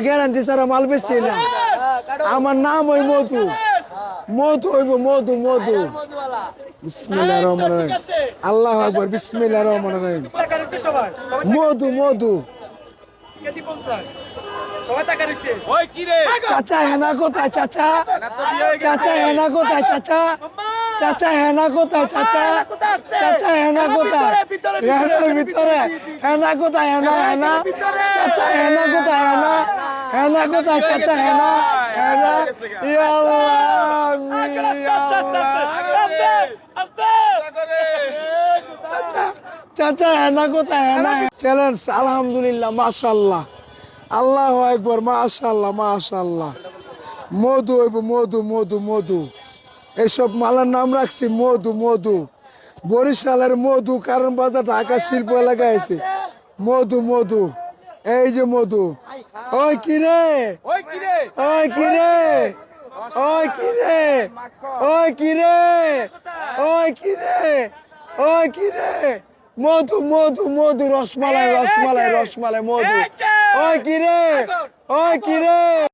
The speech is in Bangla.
গ্যারান্টি ছাড়া মাল বেচছি না। আমার নাম ওই মধু, মধু হইব মধু মধু। বিসমিল্লাহির রহমানির রহিম, আল্লাহু আকবার, বিসমিল্লাহির রহমানির রহিম। মধু মধু। চাচা হেনা কোথায় চাচা? চাচা হেনা কোথায় চাচা? চাচা হেনা কোথায় চাচা? চাচা হেনা কোথায়? হেনার ভিতরে। হেনা কোথায়? হেনা হেনা। চাচা হেনা কোথায়? হেনা হেনা কোথায় চাচা? হেনা হেনা। ইয়া আল্লাহ, ইয়া আল্লাহ। চাচা হেনা কোথায়? হেনা। চ্যালেঞ্জ আলহামদুলিল্লাহ, মাশাআল্লাহ, আল্লাহু আকবার, মাশাআল্লাহ মাশাআল্লাহ। মধু হইব মধু মধু মধু। এইসব মালার নাম রাখছি মধু মধু। বরিশালের মধু, কারণ বাজার ঢাকা শিল্প এলাকায় আছে মধু মধু। এই যে মধু। ওই কিরে, ওই কিরে, ওই কিরে, ওই কিরে, ওই কিরে, ওই কিরে, ওই কিরে। মধু মধু মধু, রসমালাই রসমালাই রসমালাই মধু। ওই কিরে, ওই কিরে।